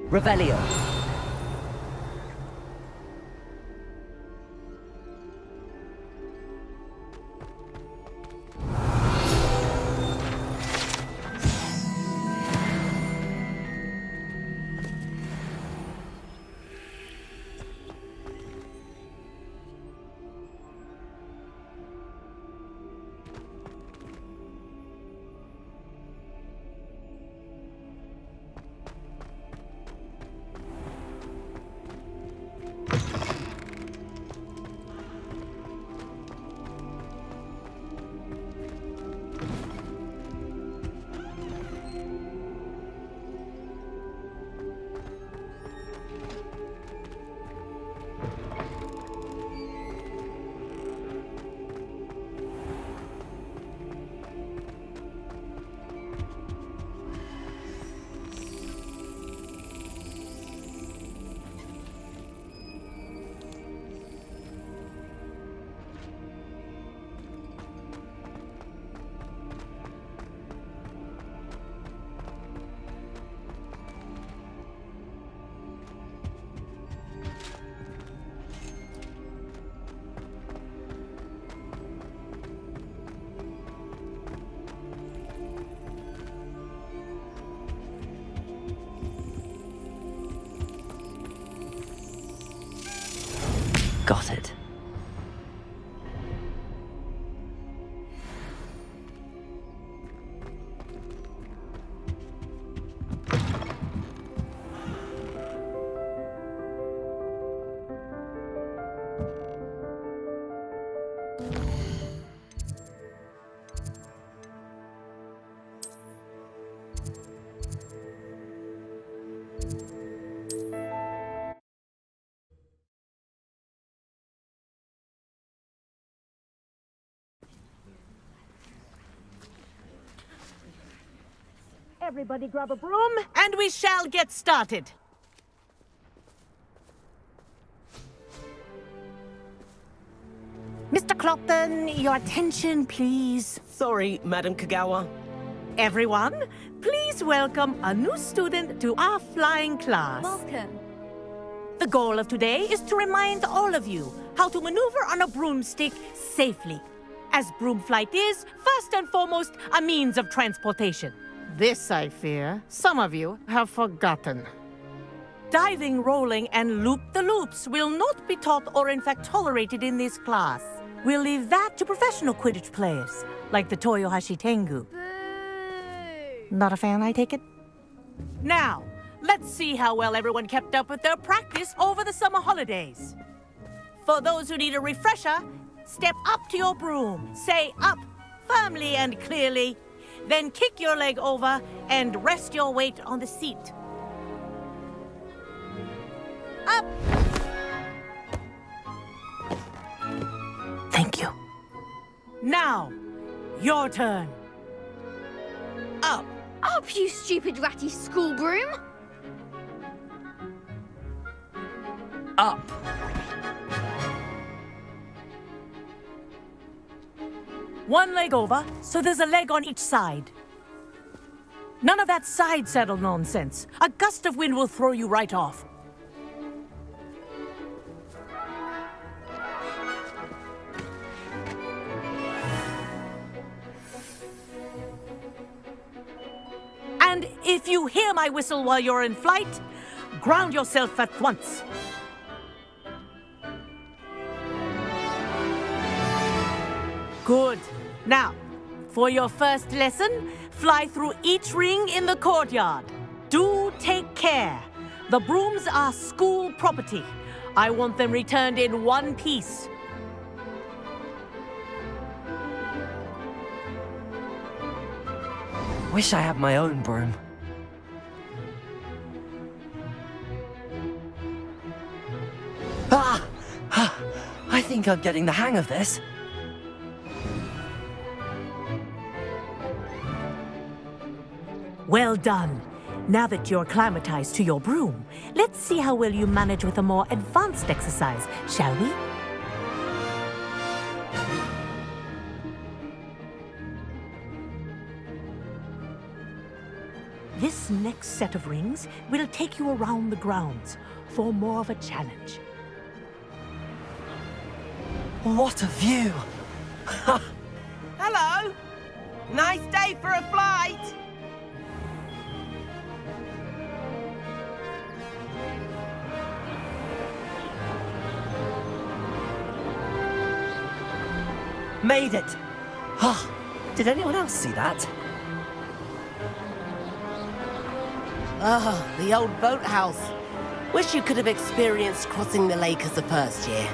Revelio. Got it. Everybody grab a broom, and we shall get started. Mr. Clopton, your attention, please. Sorry, Madam Kagawa. Everyone, please welcome a new student to our flying class. Welcome. The goal of today is to remind all of you how to maneuver on a broomstick safely, as broom flight is, first and foremost, a means of transportation. This, I fear, some of you have forgotten. Diving, rolling, and loop-the-loops will not be taught or in fact tolerated in this class. We'll leave that to professional Quidditch players, like the Toyohashi Tengu. Boo! Not a fan, I take it? Now, let's see how well everyone kept up with their practice over the summer holidays. For those who need a refresher, step up to your broom, say up, firmly and clearly, then kick your leg over and rest your weight on the seat. Up! Thank you. Now, your turn. Up! Up, you stupid ratty school broom! Up. One leg over, so there's a leg on each side. None of that side saddle nonsense. A gust of wind will throw you right off. And if you hear my whistle while you're in flight, ground yourself at once. Good. Now, for your first lesson, fly through each ring in the courtyard. Do take care. The brooms are school property. I want them returned in one piece. Wish I had my own broom. Ah! I think I'm getting the hang of this. Well done. Now that you're acclimatized to your broom, let's see how well you manage with a more advanced exercise, shall we? This next set of rings will take you around the grounds for more of a challenge. What a view! Hello. Nice day for a flight. Made it! Ah, did anyone else see that? Ah, the old boathouse. Wish you could have experienced crossing the lake as the first year.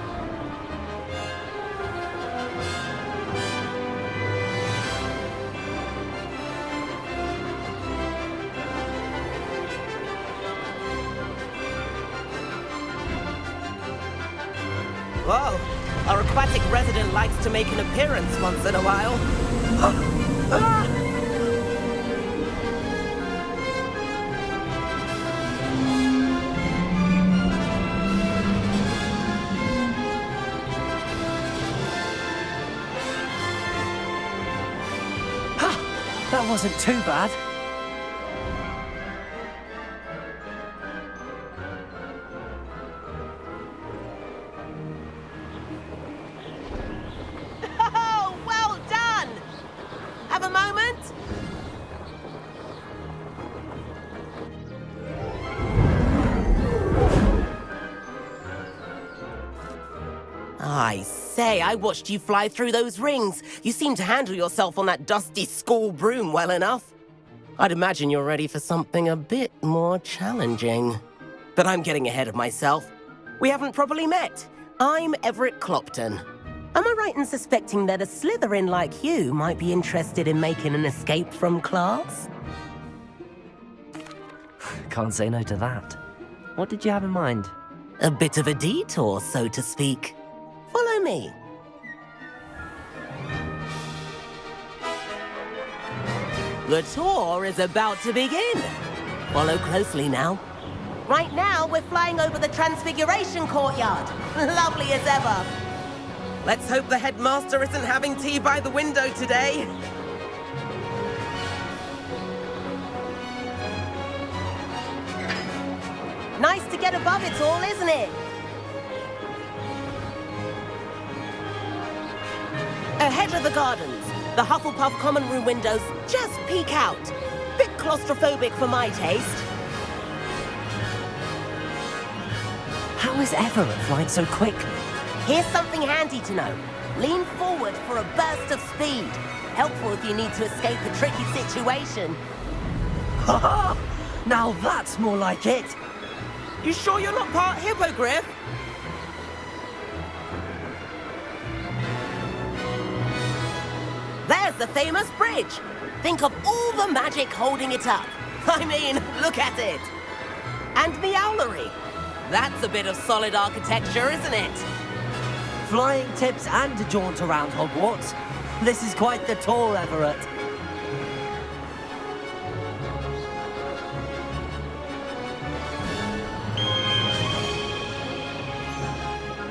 Whoa, our aquatic resident likes to make an appearance once in a while. That wasn't too bad. Oh, well done! Have a moment? I say, I watched you fly through those rings. You seem to handle yourself on that dusty school broom well enough. I'd imagine you're ready for something a bit more challenging. But I'm getting ahead of myself. We haven't properly met. I'm Everett Clopton. Am I right in suspecting that a Slytherin like you might be interested in making an escape from class? Can't say no to that. What did you have in mind? A bit of a detour, so to speak. Follow me. The tour is about to begin. Follow closely now. Right now, we're flying over the Transfiguration Courtyard. Lovely as ever. Let's hope the headmaster isn't having tea by the window today. Nice to get above it all, isn't it? Ahead of the gardens, the Hufflepuff common room windows just peek out. Bit claustrophobic for my taste. How is Everett flying so quick? Here's something handy to know. Lean forward for a burst of speed. Helpful if you need to escape a tricky situation. Now that's more like it! You sure you're not part hippogriff? There's the famous bridge. Think of all the magic holding it up. I mean, look at it. And the owlery. That's a bit of solid architecture, isn't it? Flying tips and a jaunt around Hogwarts. This is quite the tour, Everett.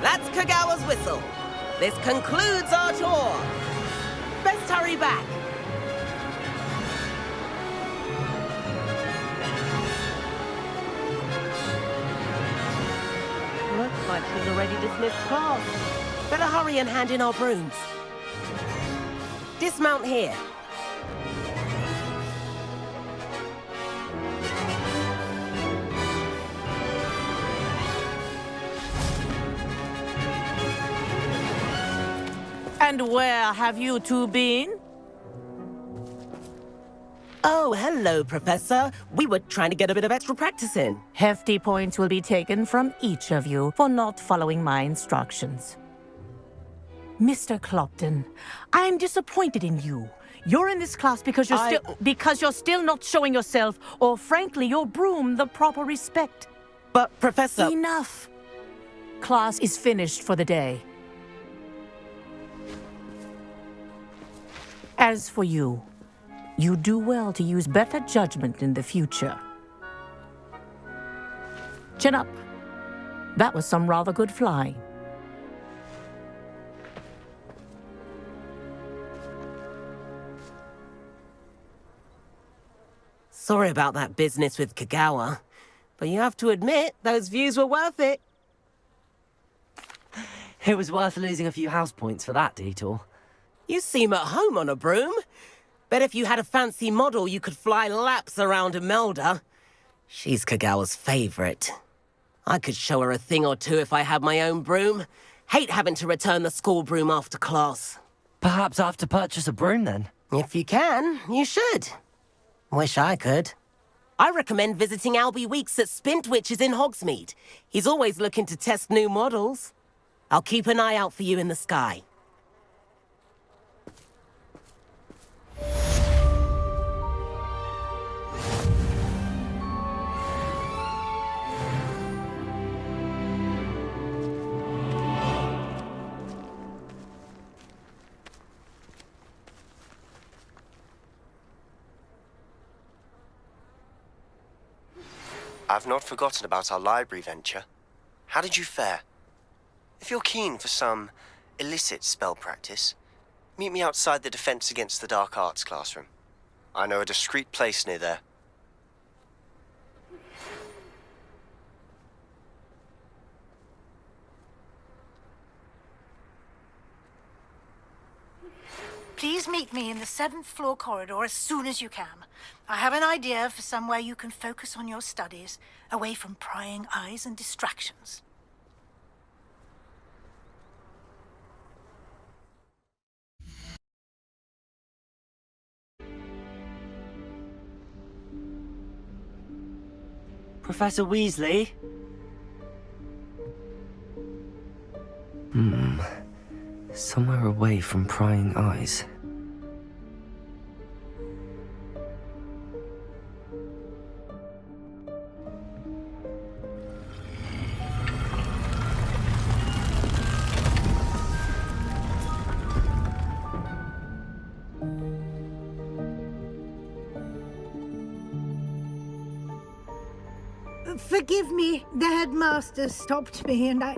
That's Kagawa's whistle. This concludes our tour. Best hurry back. Looks like she's already dismissed class. Better hurry and hand in our brooms. Dismount here. And where have you two been? Oh, hello, Professor. We were trying to get a bit of extra practice in. Hefty points will be taken from each of you for not following my instructions. Mr. Clopton, I'm disappointed in you. You're in this class because you're still not showing yourself, or frankly, your broom, the proper respect. But, Professor... Enough. Class is finished for the day. As for you, you do well to use better judgment in the future. Chin up. That was some rather good flying. Sorry about that business with Kagawa, but you have to admit, those views were worth it. It was worth losing a few house points for that detour. You seem at home on a broom. Bet if you had a fancy model, you could fly laps around Imelda. She's Kagawa's favorite. I could show her a thing or two if I had my own broom. Hate having to return the school broom after class. Perhaps I have to purchase a broom then. If you can, you should. Wish I could. I recommend visiting Albie Weeks at Spintwitches in Hogsmeade. He's always looking to test new models. I'll keep an eye out for you in the sky. I've not forgotten about our library venture. How did you fare? If you're keen for some illicit spell practice, meet me outside the Defense Against the Dark Arts classroom. I know a discreet place near there. Please meet me in the 7th floor corridor as soon as you can. I have an idea for somewhere you can focus on your studies, away from prying eyes and distractions. Professor Weasley? Somewhere away from prying eyes. Forgive me, the headmaster stopped me and I...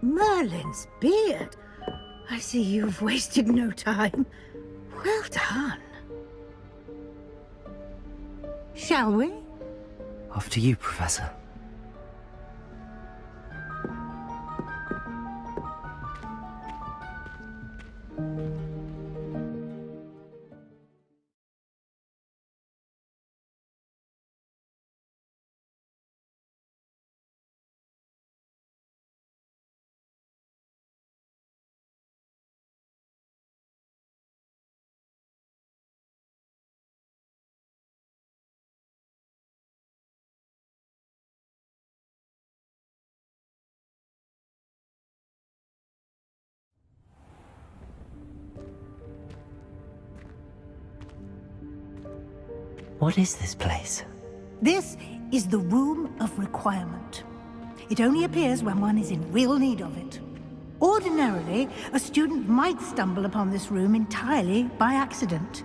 Merlin's beard. I see you've wasted no time. Well done. Shall we? After you, Professor. What is this place? This is the Room of Requirement. It only appears when one is in real need of it. Ordinarily, a student might stumble upon this room entirely by accident.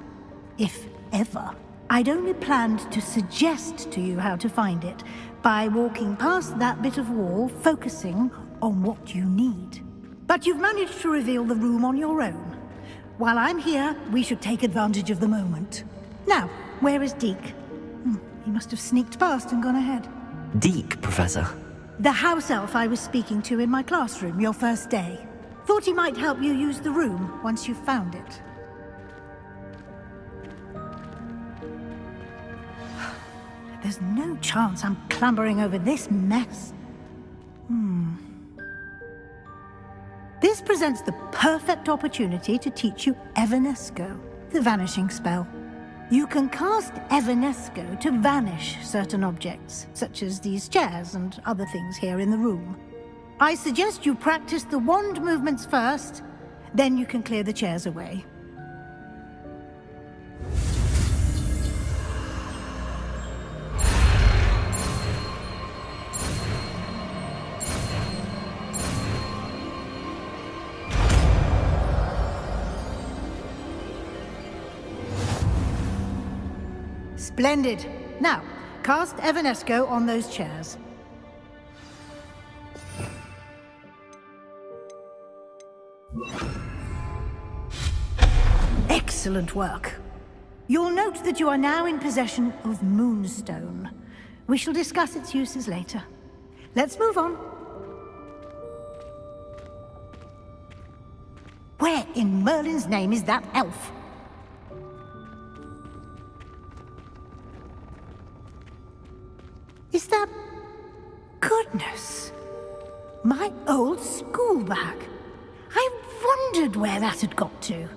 If ever. I'd only planned to suggest to you how to find it by walking past that bit of wall, focusing on what you need. But you've managed to reveal the room on your own. While I'm here, we should take advantage of the moment. Now, where is Deke? He must have sneaked past and gone ahead. Deke, Professor. The house elf I was speaking to in my classroom your first day. Thought he might help you use the room once you found it. There's no chance I'm clambering over this mess. This presents the perfect opportunity to teach you Evanesco, the vanishing spell. You can cast Evanesco to vanish certain objects, such as these chairs and other things here in the room. I suggest you practice the wand movements first, then you can clear the chairs away. Splendid. Now, cast Evanesco on those chairs. Excellent work. You'll note that you are now in possession of Moonstone. We shall discuss its uses later. Let's move on. Where in Merlin's name is that elf? Is that... Goodness! My old school bag. I wondered where that had got to.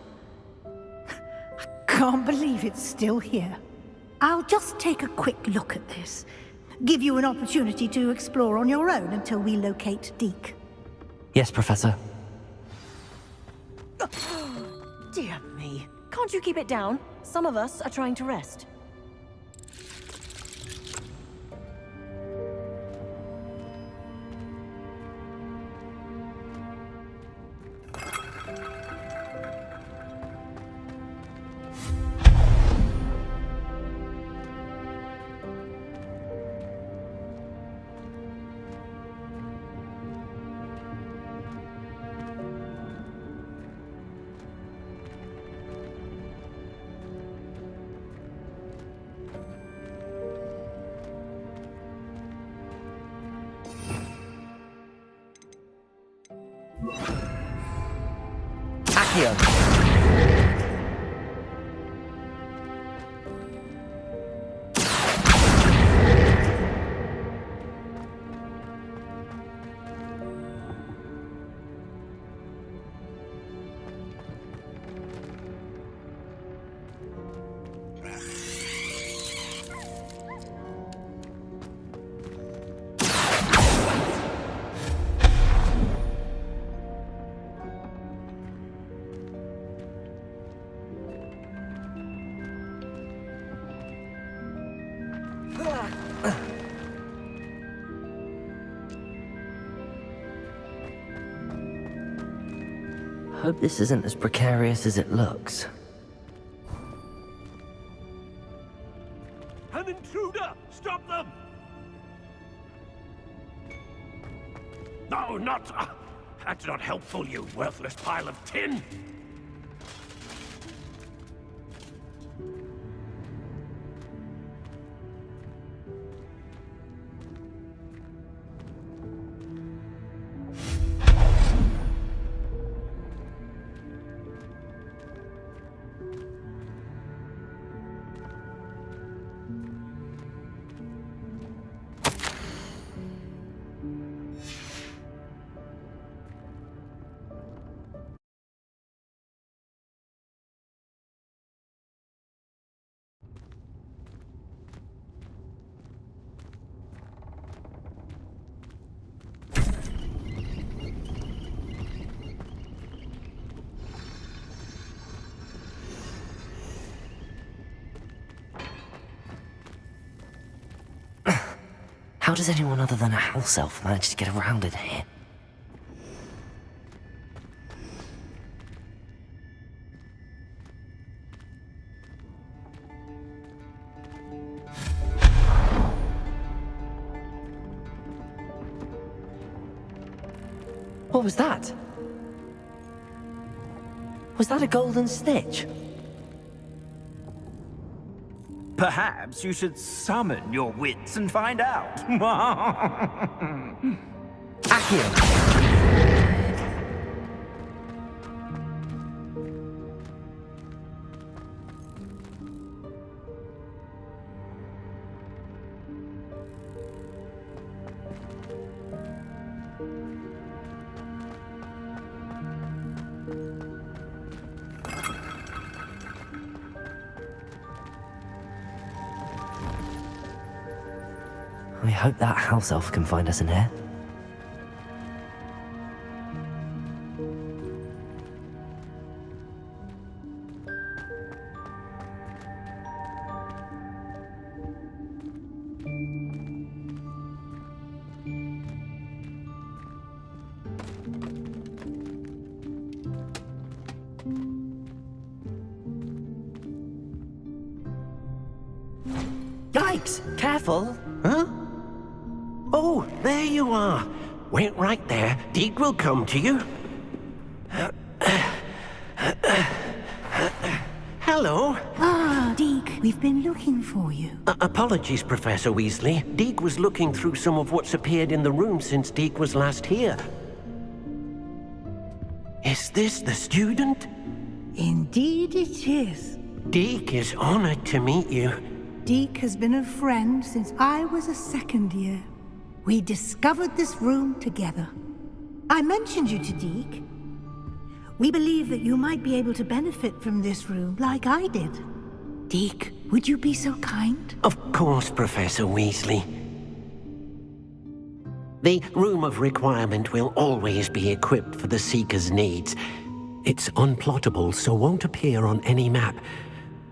I can't believe it's still here. I'll just take a quick look at this. Give you an opportunity to explore on your own until we locate Deke. Yes, Professor. Dear me. Can't you keep it down? Some of us are trying to rest. Accio. Hope this isn't as precarious as it looks. An intruder! Stop them! No, not... that's not helpful, you worthless pile of tin! How does anyone other than a house elf manage to get around in here? What was that? Was that a golden snitch? Perhaps you should summon your wits and find out. Accio! I hope that house elf can find us in here. Yikes! Careful! Huh? Oh, there you are. Wait right there. Deke will come to you. Hello. Ah, Deke. we've been looking for you. Apologies, Professor Weasley. Deek was looking through some of what's appeared in the room since Deek was last here. Is this the student? Indeed it is. Deek is honored to meet you. Deek has been a friend since I was a second year. We discovered this room together. I mentioned you to Deek. We believe that you might be able to benefit from this room like I did. Deek, would you be so kind? Of course, Professor Weasley. The Room of Requirement will always be equipped for the Seeker's needs. It's unplottable, so won't appear on any map.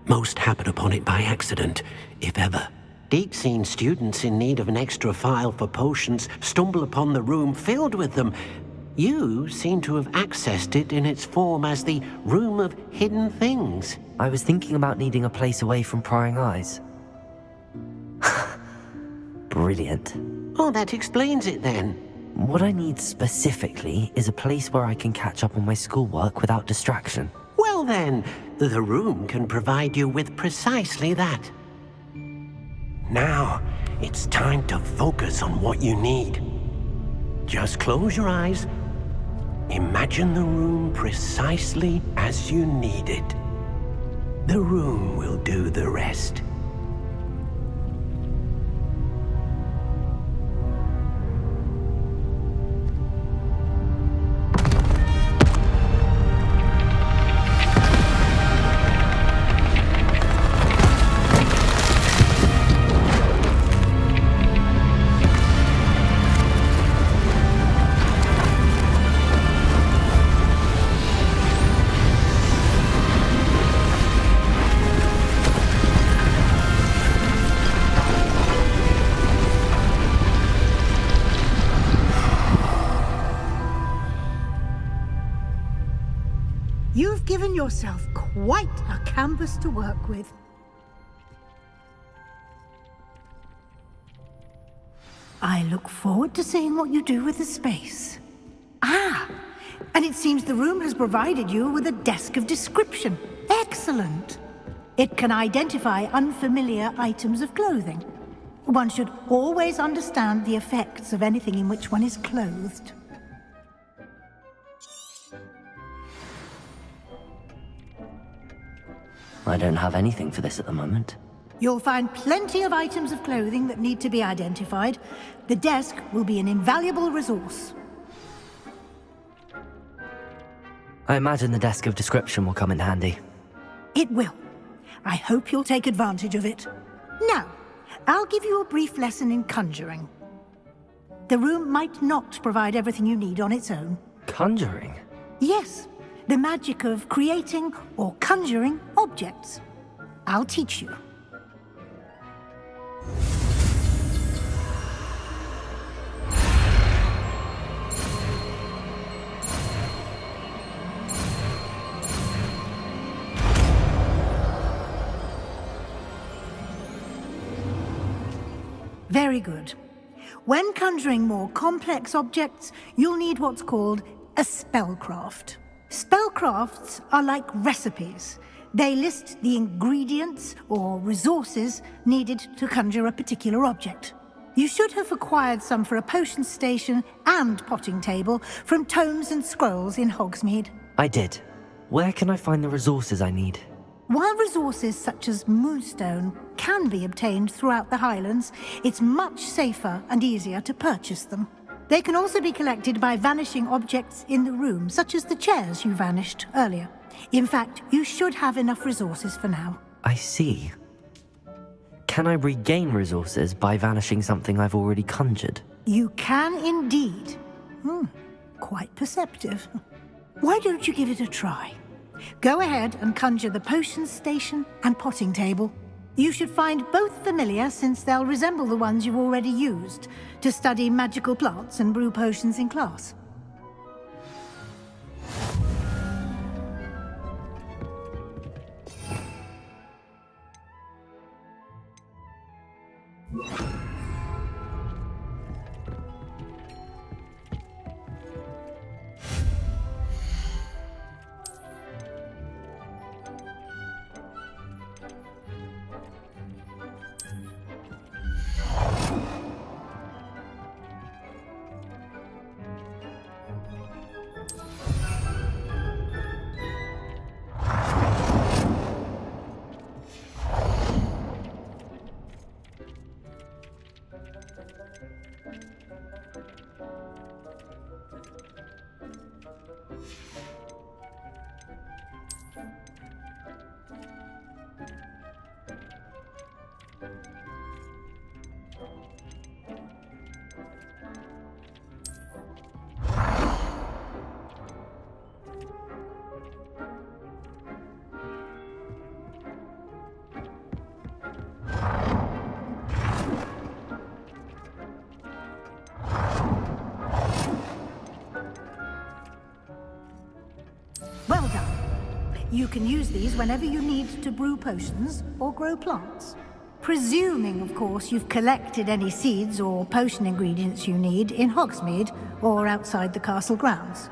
Most happen upon it by accident, if ever. Deek's seen students in need of an extra file for potions stumble upon the room filled with them. You seem to have accessed it in its form as the Room of Hidden Things. I was thinking about needing a place away from prying eyes. Brilliant. Oh, that explains it then. What I need specifically is a place where I can catch up on my schoolwork without distraction. Well then, the room can provide you with precisely that. Now, it's time to focus on what you need. Just close your eyes. Imagine the room precisely as you need it. The room will do the rest. You've given yourself quite a canvas to work with. I look forward to seeing what you do with the space. Ah, and it seems the room has provided you with a desk of description. Excellent. It can identify unfamiliar items of clothing. One should always understand the effects of anything in which one is clothed. I don't have anything for this at the moment. You'll find plenty of items of clothing that need to be identified. The desk will be an invaluable resource. I imagine the desk of description will come in handy. It will. I hope you'll take advantage of it. Now, I'll give you a brief lesson in conjuring. The room might not provide everything you need on its own. Conjuring? Yes, the magic of creating or conjuring objects. I'll teach you. Very good. When conjuring more complex objects, you'll need what's called a spellcraft. Spellcrafts are like recipes. They list the ingredients or resources needed to conjure a particular object. You should have acquired some for a potion station and potting table from tomes and scrolls in Hogsmeade. I did. Where can I find the resources I need? While resources such as moonstone can be obtained throughout the Highlands, it's much safer and easier to purchase them. They can also be collected by vanishing objects in the room, such as the chairs you vanished earlier. In fact, you should have enough resources for now. I see. Can I regain resources by vanishing something I've already conjured? You can indeed. Quite perceptive. Why don't you give it a try? Go ahead and conjure the potion station and potting table. You should find both familiar, since they'll resemble the ones you've already used to study magical plants and brew potions in class. You can use these whenever you need to brew potions or grow plants. Presuming, of course, you've collected any seeds or potion ingredients you need in Hogsmeade or outside the castle grounds.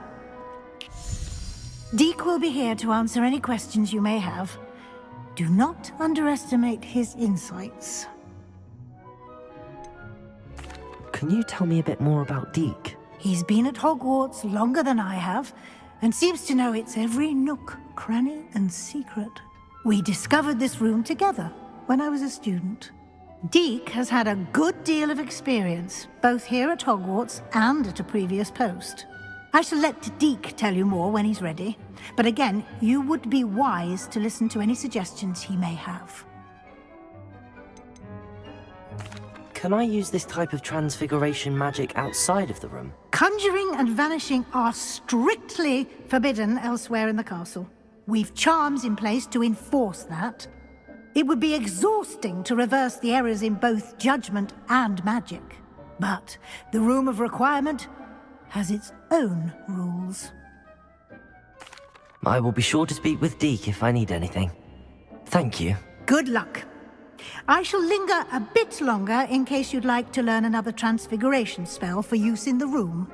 Deek will be here to answer any questions you may have. Do not underestimate his insights. Can you tell me a bit more about Deek? He's been at Hogwarts longer than I have, and seems to know its every nook, cranny, and secret. We discovered this room together when I was a student. Deek has had a good deal of experience, both here at Hogwarts and at a previous post. I shall let Deek tell you more when he's ready, but again, you would be wise to listen to any suggestions he may have. Can I use this type of transfiguration magic outside of the room? Conjuring and vanishing are strictly forbidden elsewhere in the castle. We've charms in place to enforce that. It would be exhausting to reverse the errors in both judgment and magic. But the Room of Requirement has its own rules. I will be sure to speak with Deek if I need anything. Thank you. Good luck. I shall linger a bit longer in case you'd like to learn another transfiguration spell for use in the room.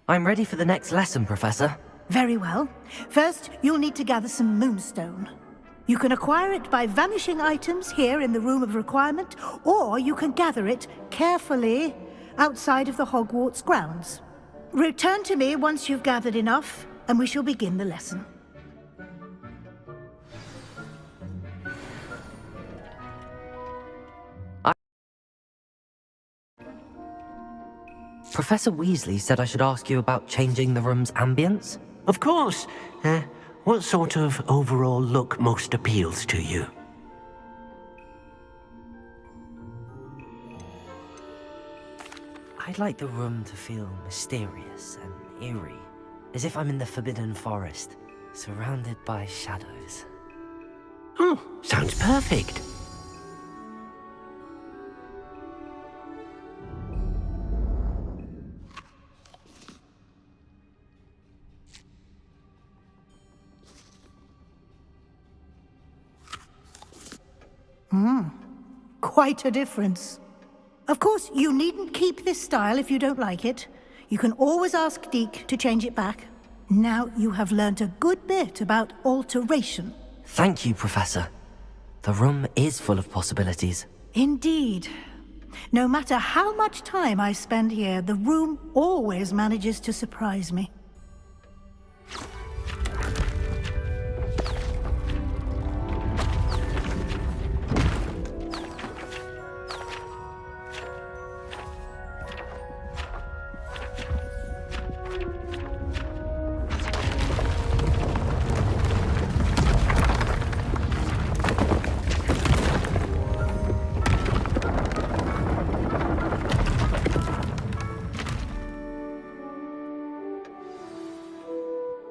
I'm ready for the next lesson, Professor. Very well. First, you'll need to gather some moonstone. You can acquire it by vanishing items here in the Room of Requirement, or you can gather it carefully outside of the Hogwarts grounds. Return to me once you've gathered enough, and we shall begin the lesson. Professor Weasley said I should ask you about changing the room's ambience? Of course. What sort of overall look most appeals to you? I'd like the room to feel mysterious and eerie, as if I'm in the Forbidden Forest, surrounded by shadows. Oh, sounds perfect. Quite a difference. Of course, you needn't keep this style if you don't like it. You can always ask Deek to change it back. Now you have learnt a good bit about alteration. Thank you, Professor. The room is full of possibilities. Indeed. No matter how much time I spend here, the room always manages to surprise me.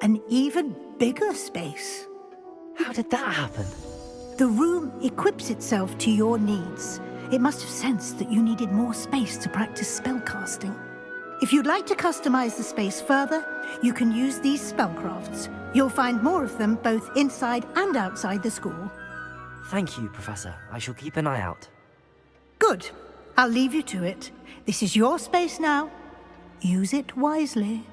An even bigger space. How did that happen? The room equips itself to your needs. It must have sensed that you needed more space to practice spellcasting. If you'd like to customize the space further, you can use these spellcrafts. You'll find more of them both inside and outside the school. Thank you, Professor. I shall keep an eye out. Good. I'll leave you to it. This is your space now. Use it wisely.